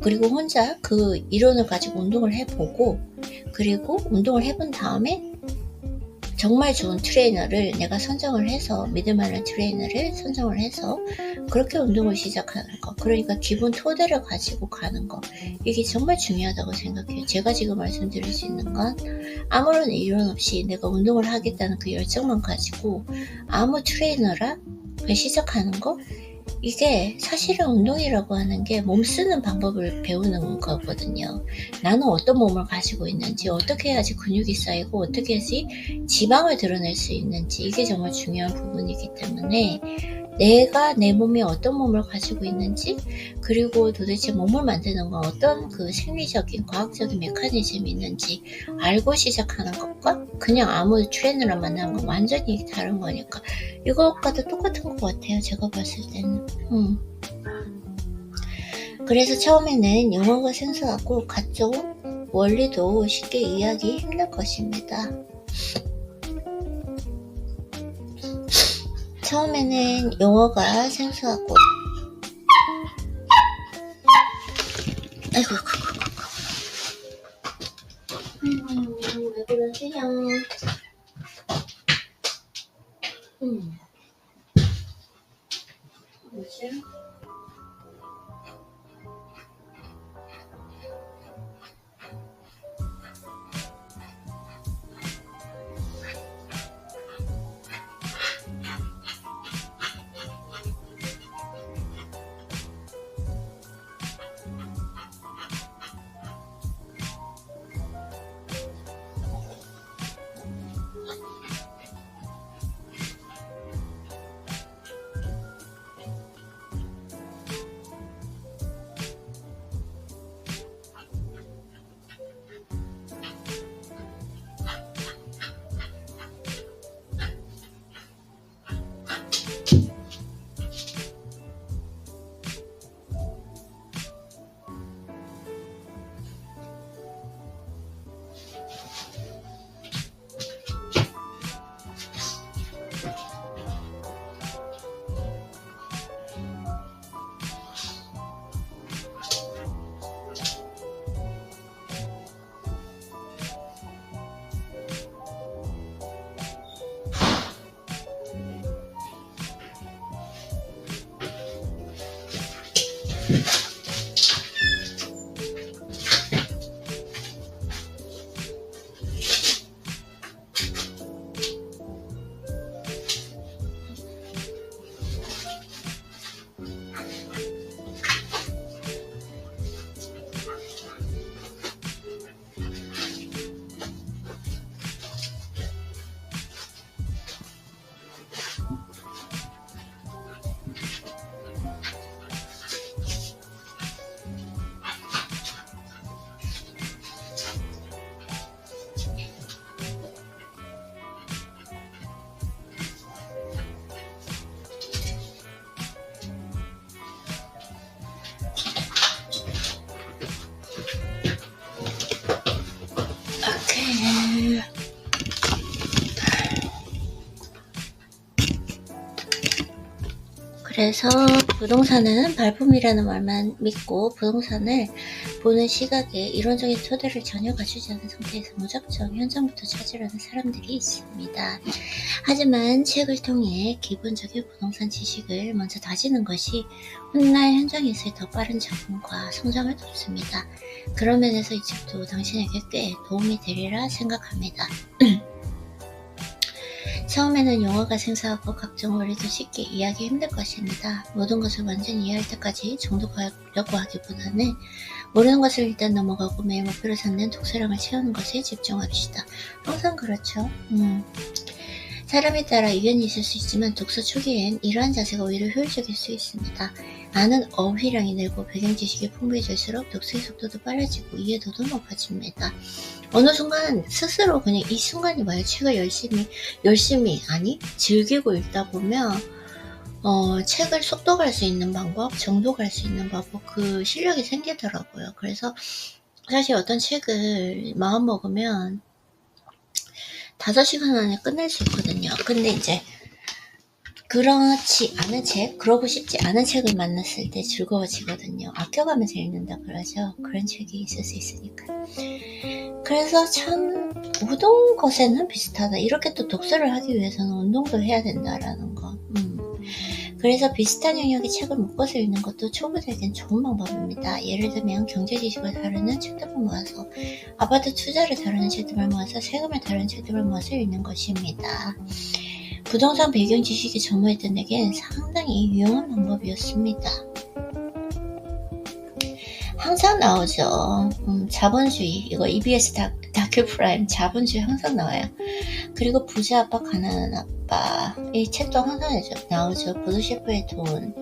그리고 혼자 그 이론을 가지고 운동을 해보고 그리고 운동을 해본 다음에 정말 좋은 트레이너를 내가 선정을 해서 믿을 만한 트레이너를 선정을 해서 그렇게 운동을 시작하는 거 그러니까 기본 토대를 가지고 가는 거 이게 정말 중요하다고 생각해요. 제가 지금 말씀드릴 수 있는 건 아무런 이론 없이 내가 운동을 하겠다는 그 열정만 가지고 아무 트레이너라 시작하는 거 이게 사실은 운동이라고 하는 게 몸 쓰는 방법을 배우는 거거든요. 나는 어떤 몸을 가지고 있는지 어떻게 해야지 근육이 쌓이고 어떻게 해야지 지방을 드러낼 수 있는지 이게 정말 중요한 부분이기 때문에 내가 내 몸에 어떤 몸을 가지고 있는지 그리고 도대체 몸을 만드는 건 어떤 그 생리적인 과학적인 메커니즘이 있는지 알고 시작하는 것과 그냥 아무 트레이너를 만나는 건 완전히 다른 거니까 이것과도 똑같은 것 같아요. 제가 봤을 때는 그래서 처음에는 용어가 생소하고 각종 원리도 쉽게 이해하기 힘들 것입니다. 처음에는 용어가 생소하고 아이고 왜 그러세요? 뭐지? 그래서 부동산은 발품이라는 말만 믿고 부동산을 보는 시각에 이론적인 토대를 전혀 갖추지 않은 상태에서 무작정 현장부터 찾으려는 사람들이 있습니다. 하지만 책을 통해 기본적인 부동산 지식을 먼저 다지는 것이 훗날 현장에서의 더 빠른 적응과 성장을 돕습니다. 그런 면에서 이 책도 당신에게 꽤 도움이 되리라 생각합니다. 처음에는 용어가 생소하고 각종 원리도 쉽게 이해하기 힘들 것입니다. 모든 것을 완전히 이해할 때까지 정독하려고 하기보다는 모르는 것을 일단 넘어가고 매일 목표를 삼는 독서량을 채우는 것에 집중합시다. 항상 그렇죠. 사람에 따라 의견이 있을 수 있지만 독서 초기엔 이러한 자세가 오히려 효율적일 수 있습니다. 아는 어휘량이 늘고 배경 지식이 풍부해질수록 독서의 속도도 빨라지고 이해도도 높아집니다. 어느 순간 스스로 그냥 이 순간이 와요. 책을 열심히 아니 즐기고 읽다 보면 책을 속독할 수 있는 방법, 정독할 수 있는 방법, 그 실력이 생기더라고요. 그래서 사실 어떤 책을 마음먹으면 5시간 안에 끝낼 수 있거든요. 근데 이제 그렇지 않은 책, 그러고 싶지 않은 책을 만났을 때 즐거워지거든요. 아껴가면서 읽는다 그러죠. 그런 책이 있을 수 있으니까. 그래서 참 모든 것에는 비슷하다. 이렇게 또 독서를 하기 위해서는 운동도 해야 된다라는 거. 그래서 비슷한 영역의 책을 묶어서 읽는 것도 초보자에겐 좋은 방법입니다. 예를 들면 경제 지식을 다루는 책들을 모아서, 아파트 투자를 다루는 책들을 모아서, 세금을 다루는 책들을 모아서 읽는 것입니다. 부동산 배경 지식이 전무했던 내겐 상당히 유용한 방법이었습니다. 항상 나오죠. 자본주의, 이거 EBS 다큐프라임 자본주의 항상 나와요. 그리고 부자 아빠, 가난한 아빠, 이 책도 항상 나오죠. 보드셰프의 돈,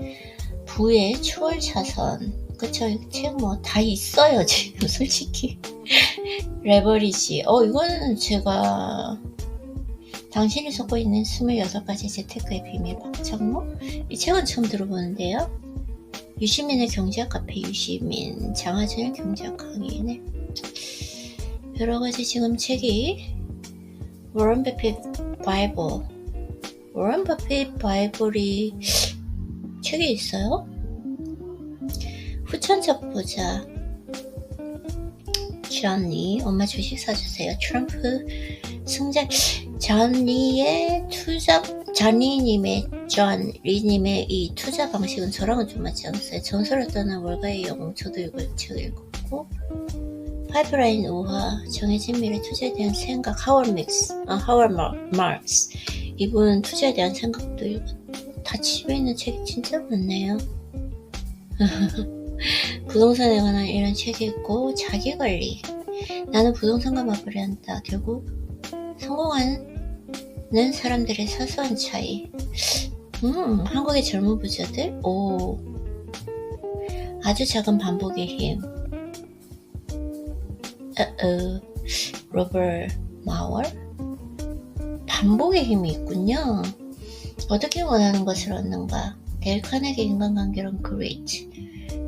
부의 초월 차선, 그쵸? 이 책 뭐 다 있어요 지금 솔직히. 레버리지, 이거는 제가 당신이 속고 있는 26가지 재테크의 비밀 박창모? 이 책은 처음 들어보는데요. 유시민의 경제학 카페 유시민, 장하준의 경제학 강의네. 여러가지 지금 책이 워런 버핏 바이블, 워런 버핏 바이블이 책이 있어요? 후천적 부자 존니, 엄마 주식 사주세요. 트럼프 승자 존리의 투자, 존 리님의 이 투자 방식은 저랑은 좀 맞지 않았어요. 전설을 떠난 월가의 영웅, 저도 이거 책 읽었고, 파이프라인 우화, 정해진 미래 투자에 대한 생각, 하워드 마르크스, 이분 투자에 대한 생각도 읽었고, 다 집에 있는 책이 진짜 많네요. 부동산에 관한 이런 책이 있고, 자기관리, 나는 부동산과 맞벌이 한다. 결국 성공하는 사람들의 사소한 차이. 한국의 젊은 부자들? 오, 아주 작은 반복의 힘. 로버트 마월? 반복의 힘이 있군요. 어떻게 원하는 것을 얻는가? 데일 카네기 인간관계론 그레이트.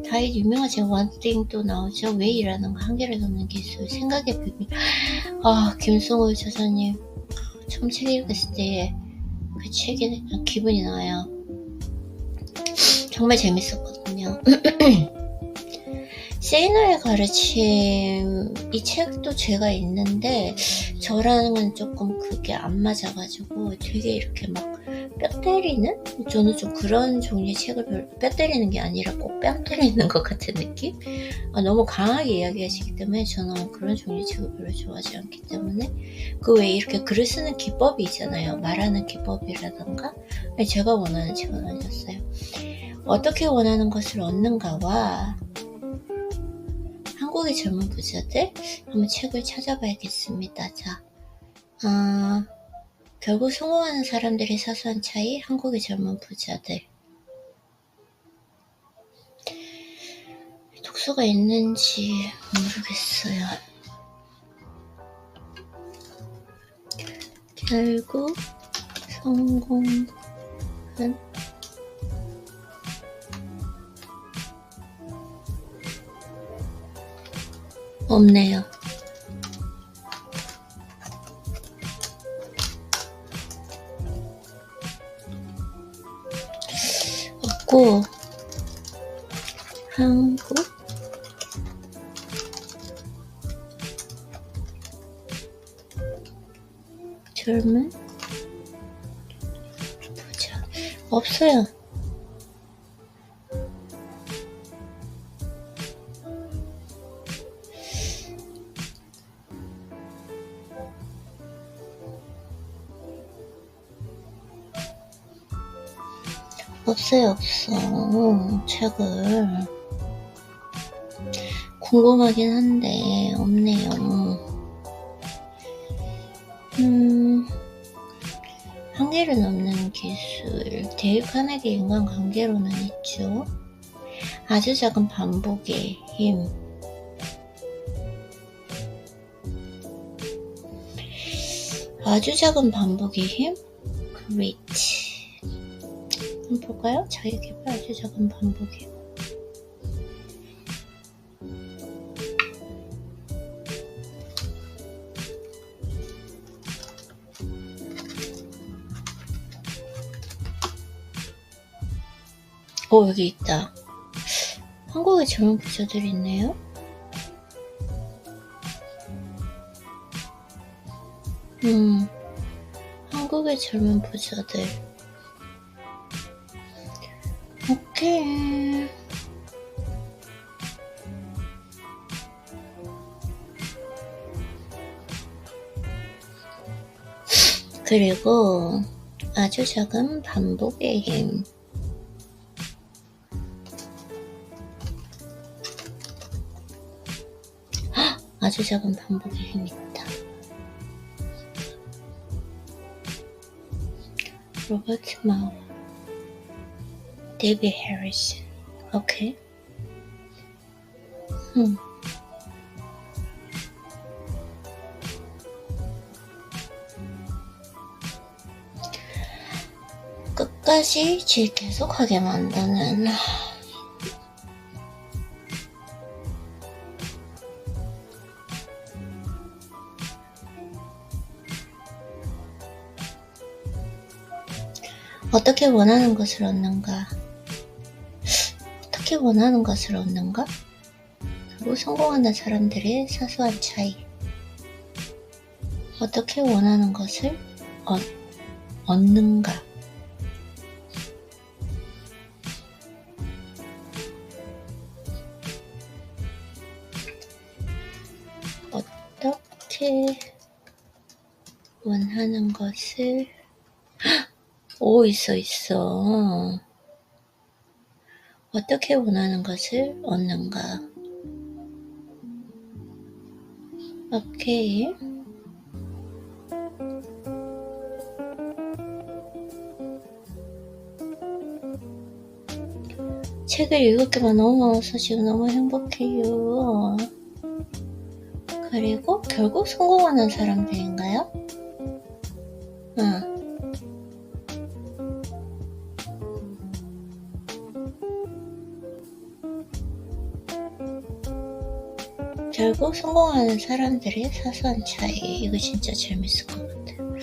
다이 유명하신 원띵 또 나오죠. 왜 일하는가? 한계를 넘는 기술, 생각의 비밀. 김승호 저자님 처음 책 읽었을 때 그 책이 기분이 나요. 정말 재밌었거든요. 세이너의 가르침, 이 책도 제가 있는데 저랑은 조금 그게 안 맞아가지고 되게 이렇게 막 뼈 때리는? 저는 좀 그런 종류의 책을 별로, 뼈 때리는 게 아니라 꼭 뺨 때리는 것 같은 느낌? 너무 강하게 이야기하시기 때문에 저는 그런 종류의 책을 별로 좋아하지 않기 때문에, 그 외에 이렇게 글을 쓰는 기법이 있잖아요. 말하는 기법이라던가. 제가 원하는 책은 아니었어요. 어떻게 원하는 것을 얻는가와 한국의 젊은 부자들, 한번 책을 찾아봐야겠습니다. 자, 결국 성공하는 사람들의 사소한 차이, 한국의 젊은 부자들. 독서가 있는지 모르겠어요. 결국 성공한 없네요. 없고, 한국 젊은 부자. 없어요. 없어요, 없어. 책을. 궁금하긴 한데, 없네요. 한계를 넘는 기술. 데일 카네기 인간관계론은 있죠. 아주 작은 반복의 힘. 아주 작은 반복의 힘? Grit. 한번 볼까요? 자기개발 아주 작은 반복의 힘. 여기 있다. 한국에 젊은 부자들이 있네요. 한국의 젊은 부자들. 오케이. 그리고 아주 작은 반복의 힘. 아주 작은 반복의 힘이 있다. 로버트 마우, 데이비 해리슨. 오케이. 끝까지 질 계속하게 만드는. 어떻게 원하는 것을 얻는가? 어떻게 원하는 것을 얻는가? 그리고 성공하는 사람들의 사소한 차이. 어떻게 원하는 것을 얻는가? 어떻게 원하는 것을 있어. 어떻게 원하는 것을 얻는가? 오케이. 책을 7개만 넘어서 지금 너무 행복해요. 그리고 결국 성공하는 사람들인가요? 결국 성공하는 사람들의 사소한 차이. 이거 진짜 재밌을 것 같아요.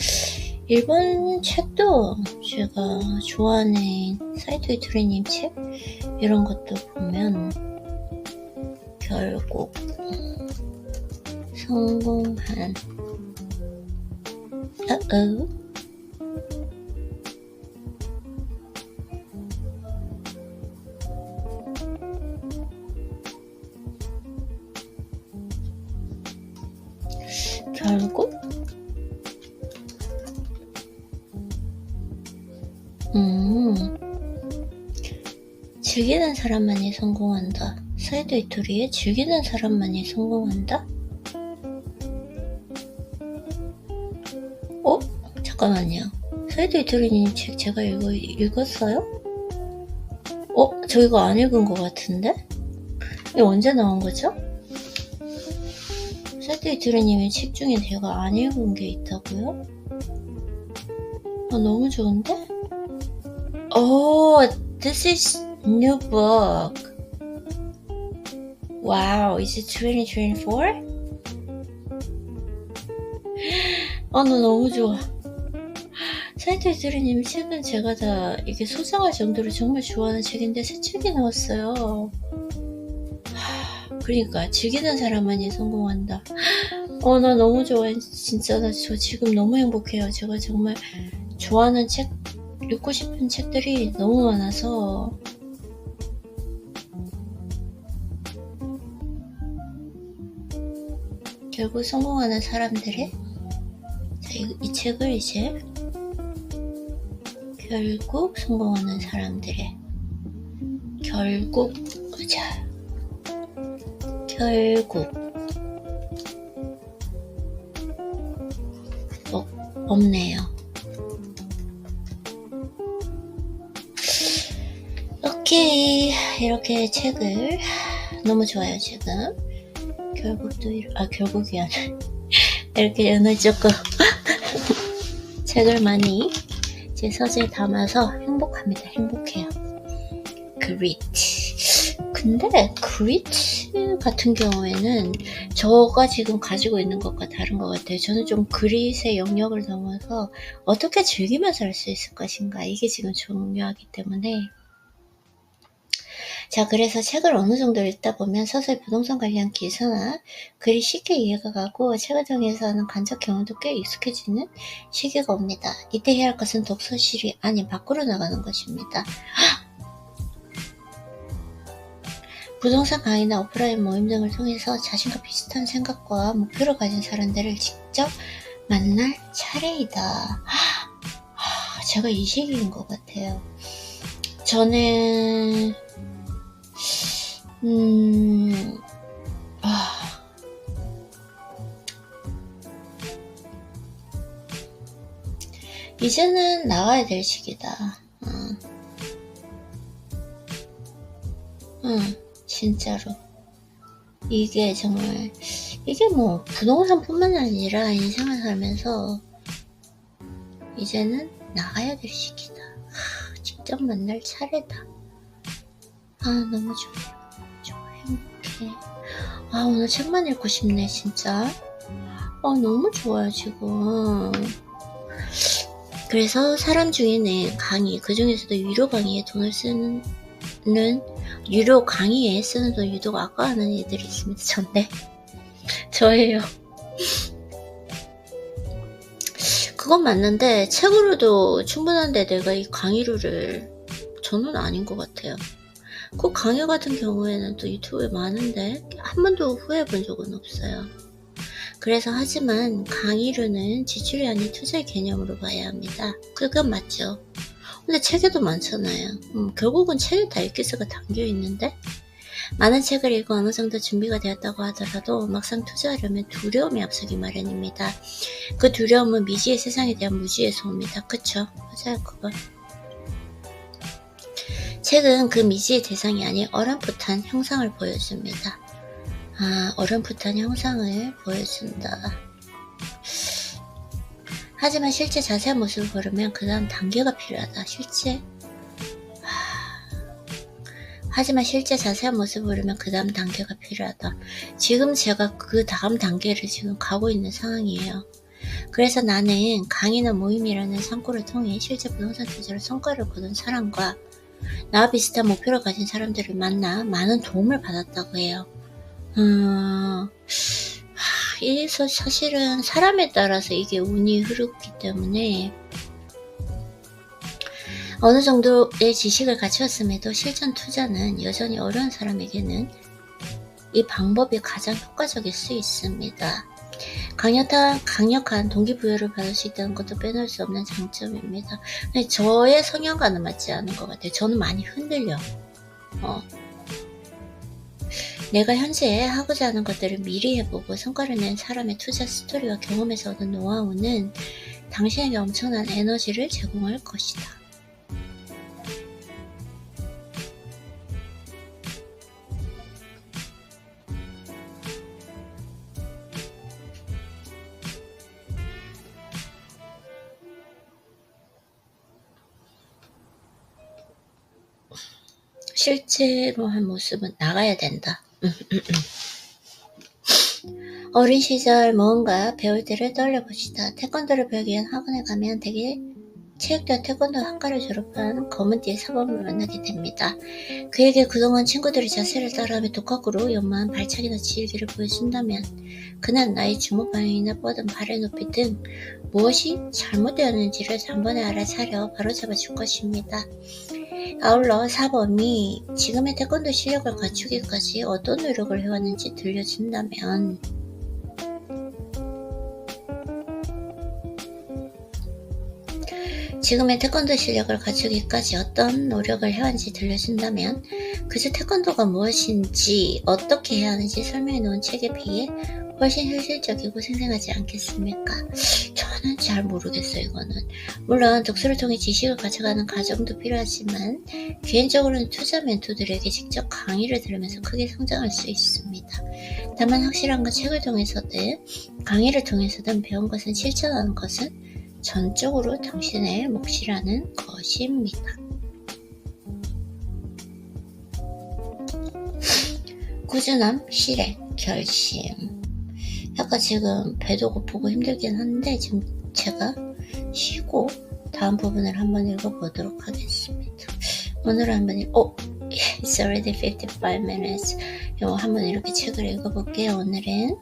일본 책도 제가 좋아하는 사이토 이토리님 책 이런 것도 보면 결국 성공한 결국 즐기는 사람만이 성공한다. 사이토 이토리의 즐기는 사람만이 성공한다? 잠깐만요. 사이토 이토리님 책 제가 읽었어요? 저 이거 안 읽은 것 같은데? 이거 언제 나온 거죠? 사이토 이토리님의 책 중에 제가 안 읽은 게 있다고요? 너무 좋은데? This is new book. Wow, is it 2024? 나 너무 좋아. 사이토 이토리님 책은 제가 다 이게 소장할 정도로 정말 좋아하는 책인데 새 책이 나왔어요. 그러니까 즐기는 사람만이 성공한다. 나 너무 좋아해. 진짜 저 지금 너무 행복해요. 제가 정말 좋아하는 책, 읽고 싶은 책들이 너무 많아서. 결국 성공하는 사람들의, 자, 이 책을 이제 결국 성공하는 사람들의, 결국, 자, 결국 없네요. 오케이, 이렇게 책을, 너무 좋아요. 지금 결국도 결국이 아니라 이렇게 연을 조금 책을 많이 제 서재에 담아서 행복합니다. 행복해요. 그리트. 근데 그리트 같은 경우에는 저가 지금 가지고 있는 것과 다른 것 같아요. 저는 좀 그릿의 영역을 넘어서 어떻게 즐기면서 할 수 있을 것인가, 이게 지금 중요하기 때문에. 자, 그래서 책을 어느 정도 읽다 보면 서서히 부동산 관련 기사나 글이 쉽게 이해가 가고 책을 통해서 하는 간접 경험도 꽤 익숙해지는 시기가 옵니다. 이때 해야 할 것은 독서실이 아닌 밖으로 나가는 것입니다. 부동산 강의나 오프라인 모임 등을 통해서 자신과 비슷한 생각과 목표를 가진 사람들을 직접 만날 차례이다. 제가 이 시기인 것 같아요. 저는 이제는 나와야 될 시기다. 진짜로. 이게 정말, 이게 뭐 부동산뿐만 아니라 인생을 살면서 이제는 나가야 될 시기다. 직접 만날 차례다. 너무 좋아요. 좋아, 행복해. 오늘 책만 읽고 싶네, 진짜. 너무 좋아요, 지금. 그래서 사람 중에는 강의, 그 중에서도 유료 강의에 돈을 쓰는, 유료 강의에 쓰는 돈 유독 아까워하는 애들이 있습니다. 전데 저예요. 그건 맞는데 책으로도 충분한데 내가 이 강의료를, 저는 아닌 것 같아요. 그 강의 같은 경우에는 또 유튜브에 많은데 한 번도 후회해 본 적은 없어요. 그래서 하지만 강의료는 지출이 아닌 투자의 개념으로 봐야 합니다. 그건 맞죠. 근데 책에도 많잖아요. 결국은 책에 다 읽기서가 담겨있는데, 많은 책을 읽고 어느 정도 준비가 되었다고 하더라도 막상 투자하려면 두려움이 앞서기 마련입니다. 그 두려움은 미지의 세상에 대한 무지에서 옵니다. 그쵸? 맞아요, 그건. 책은 그 미지의 대상이 아닌 어렴풋한 형상을 보여줍니다. 어렴풋한 형상을 보여준다. 하지만 실제 자세한 모습을 보려면 그 다음 단계가 필요하다. 하지만 실제 자세한 모습을 보려면 그 다음 단계가 필요하다. 지금 제가 그 다음 단계를 지금 가고 있는 상황이에요. 그래서 나는 강의나 모임이라는 창구를 통해 실제 부동산 투자로 성과를 거둔 사람과 나와 비슷한 목표를 가진 사람들을 만나 많은 도움을 받았다고 해요. 이게 사실은 사람에 따라서 이게 운이 흐르기 때문에 어느 정도의 지식을 갖추었음에도 실전 투자는 여전히 어려운 사람에게는 이 방법이 가장 효과적일 수 있습니다. 강력한 동기부여를 받을 수 있다는 것도 빼놓을 수 없는 장점입니다. 근데 저의 성향과는 맞지 않은 것 같아요. 저는 많이 흔들려. 내가 현재 하고자 하는 것들을 미리 해보고 성과를 낸 사람의 투자 스토리와 경험에서 얻은 노하우는 당신에게 엄청난 에너지를 제공할 것이다. 실제로 한 모습은 나가야 된다. 어린 시절 뭔가 배울 때를 떠올려봅시다. 태권도를 배우기 위한 학원에 가면 되게 체육대와 태권도 학과를 졸업한 검은띠의 사범을 만나게 됩니다. 그에게 그동안 친구들이 자세를 따라하며 독학으로 연마한 발차기나 지휘기를 보여준다면 그는 나의 주먹 방향이나 뻗은 발의 높이 등 무엇이 잘못되었는지를 단번에 알아차려 바로잡아 줄 것입니다. 아울러 사범이 지금의 태권도 실력을 갖추기까지 어떤 노력을 해왔는지 들려준다면 지금의 태권도 실력을 갖추기까지 어떤 노력을 해왔는지 들려준다면 그저 태권도가 무엇인지 어떻게 해야 하는지 설명해 놓은 책에 비해 훨씬 현실적이고 생생하지 않겠습니까? 저는 잘 모르겠어요, 이거는. 물론 독서를 통해 지식을 가져가는 과정도 필요하지만 개인적으로는 투자 멘토들에게 직접 강의를 들으면서 크게 성장할 수 있습니다. 다만 확실한 건 책을 통해서든 강의를 통해서든 배운 것은 실천하는 것은 전적으로 당신의 몫이라는 것입니다. 꾸준함, 실행, 결심. 약간 지금 배도 고프고 힘들긴 한데 지금 제가 쉬고 다음 부분을 한번 읽어보도록 하겠습니다. 오늘은 한번 It's already 55 minutes. 한번 이렇게 책을 읽어볼게요. 오늘은